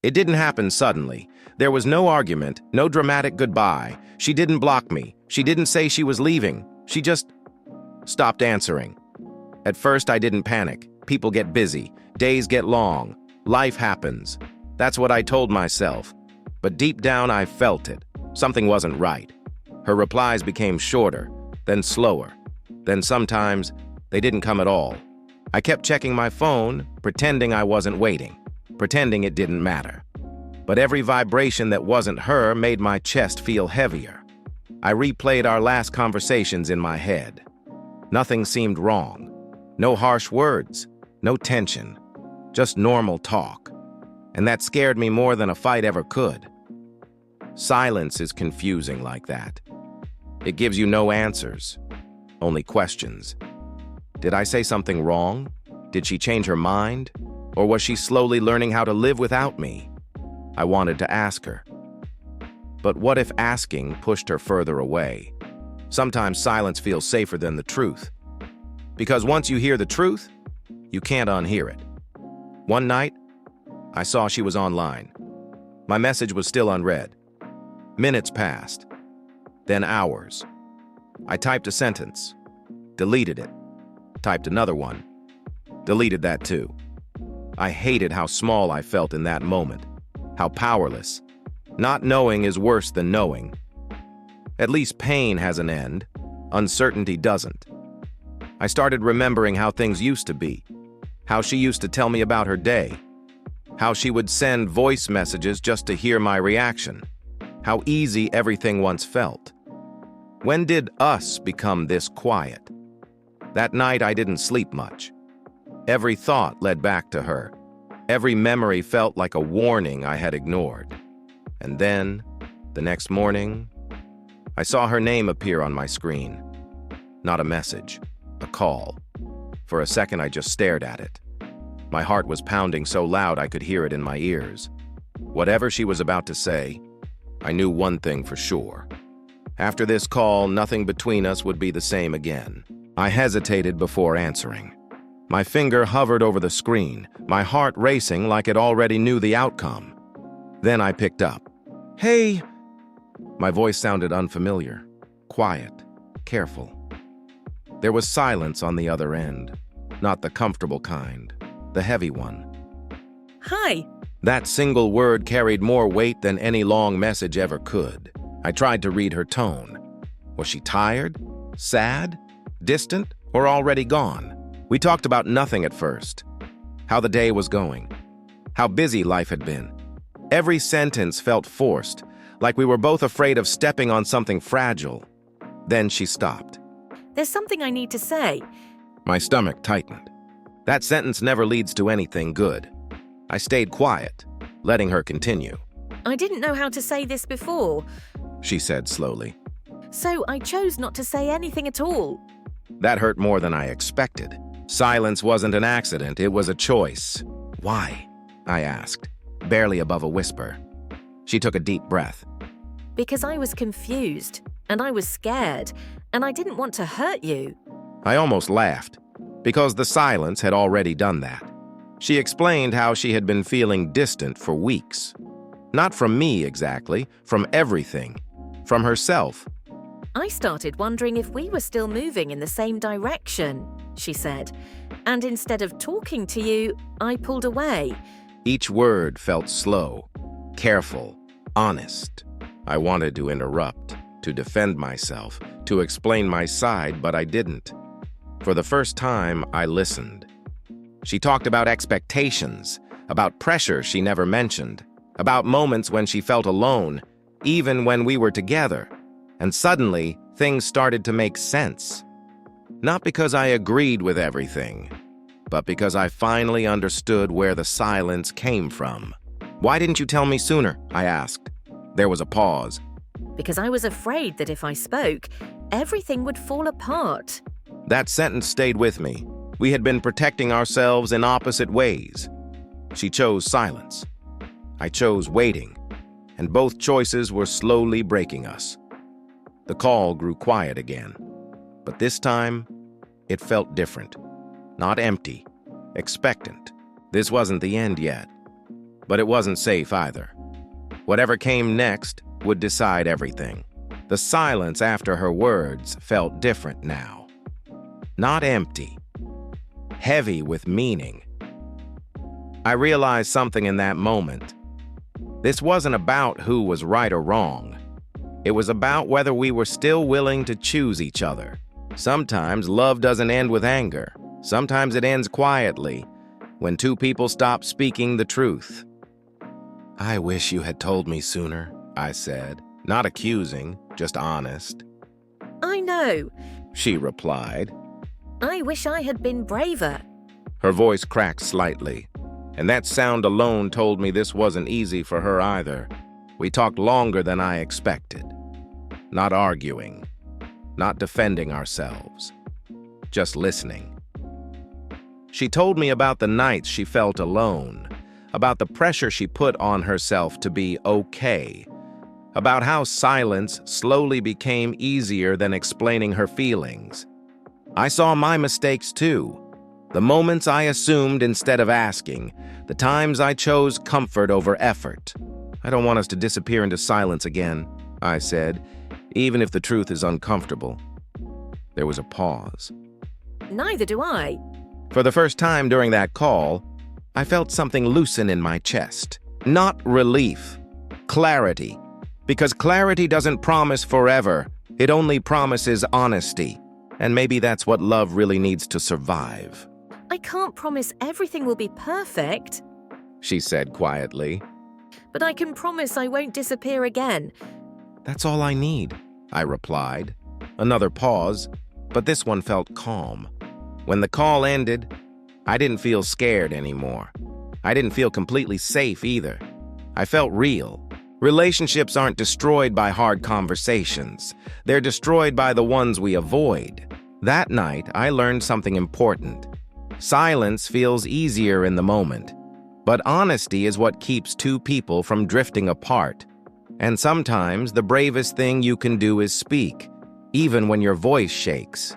It didn't happen suddenly. There was no argument, no dramatic goodbye. She didn't block me. She didn't say she was leaving. She just stopped answering. At first, I didn't panic. People get busy. Days get long. Life happens. That's what I told myself. But deep down, I felt it. Something wasn't right. Her replies became shorter, then slower. Then sometimes, they didn't come at all. I kept checking my phone, pretending I wasn't waiting, pretending it didn't matter. But every vibration that wasn't her made my chest feel heavier. I replayed our last conversations in my head. Nothing seemed wrong. No harsh words, no tension, just normal talk. And that scared me more than a fight ever could. Silence is confusing like that. It gives you no answers, only questions. Did I say something wrong? Did she change her mind? Or was she slowly learning how to live without me? I wanted to ask her. But what if asking pushed her further away? Sometimes silence feels safer than the truth. Because once you hear the truth, you can't unhear it. One night, I saw she was online. My message was still unread. Minutes passed, then hours. I typed a sentence, deleted it, typed another one, deleted that too. I hated how small I felt in that moment, how powerless. Not knowing is worse than knowing. At least pain has an end, uncertainty doesn't. I started remembering how things used to be, how she used to tell me about her day, how she would send voice messages just to hear my reaction, how easy everything once felt. When did us become this quiet? That night I didn't sleep much. Every thought led back to her. Every memory felt like a warning I had ignored. And then, the next morning, I saw her name appear on my screen. Not a message, a call. For a second I just stared at it. My heart was pounding so loud I could hear it in my ears. Whatever she was about to say, I knew one thing for sure. After this call, nothing between us would be the same again. I hesitated before answering. My finger hovered over the screen, my heart racing like it already knew the outcome. Then I picked up. "Hey!" My voice sounded unfamiliar, quiet, careful. There was silence on the other end, not the comfortable kind, the heavy one. "Hi." That single word carried more weight than any long message ever could. I tried to read her tone. Was she tired, sad, distant, or already gone? We talked about nothing at first. How the day was going. How busy life had been. Every sentence felt forced, like we were both afraid of stepping on something fragile. Then she stopped. "There's something I need to say." My stomach tightened. That sentence never leads to anything good. I stayed quiet, letting her continue. "I didn't know how to say this before," she said slowly. "so I chose not to say anything at all." That hurt more than I expected. Silence wasn't an accident, it was a choice. "Why?" I asked, barely above a whisper. She took a deep breath. "Because I was confused, and I was scared, and I didn't want to hurt you." I almost laughed, because the silence had already done that. She explained how she had been feeling distant for weeks. Not from me exactly, from everything. From herself. "I started wondering if we were still moving in the same direction," she said. "And instead of talking to you, I pulled away." Each word felt slow, careful, honest. I wanted to interrupt, to defend myself, to explain my side, but I didn't. For the first time, I listened. She talked about expectations, about pressure she never mentioned, about moments when she felt alone, even when we were together. And suddenly, things started to make sense. Not because I agreed with everything, but because I finally understood where the silence came from. "Why didn't you tell me sooner?" I asked. There was a pause. "Because I was afraid that if I spoke, everything would fall apart." That sentence stayed with me. We had been protecting ourselves in opposite ways. She chose silence. I chose waiting, and both choices were slowly breaking us. The call grew quiet again, but this time, it felt different. Not empty, expectant. This wasn't the end yet. but it wasn't safe either. Whatever came next would decide everything. The silence after her words felt different now. Not empty, heavy with meaning. I realized something in that moment. This wasn't about who was right or wrong. It was about whether we were still willing to choose each other. Sometimes love doesn't end with anger. Sometimes it ends quietly, when two people stop speaking the truth. "I wish you had told me sooner," I said, not accusing, just honest. I know. She replied. I wish I had been braver. Her voice cracked slightly, and that sound alone told me this wasn't easy for her either. We talked longer than I expected. Not arguing, not defending ourselves, just listening. She told me about the nights she felt alone, about the pressure she put on herself to be okay, about how silence slowly became easier than explaining her feelings. I saw my mistakes too, the moments I assumed instead of asking, the times I chose comfort over effort. "I don't want us to disappear into silence again," I said, "even if the truth is uncomfortable." There was a pause. Neither do I. For the first time during that call, I felt something loosen in my chest. Not relief, clarity. Because clarity doesn't promise forever, it only promises honesty. And maybe that's what love really needs to survive. I can't promise everything will be perfect, She said quietly. but I can promise I won't disappear again. That's all I need, I replied. Another pause, but this one felt calm. When the call ended, I didn't feel scared anymore. I didn't feel completely safe either. I felt real. Relationships aren't destroyed by hard conversations. They're destroyed by the ones we avoid. That night, I learned something important. Silence feels easier in the moment, but honesty is what keeps two people from drifting apart. And sometimes the bravest thing you can do is speak, even when your voice shakes.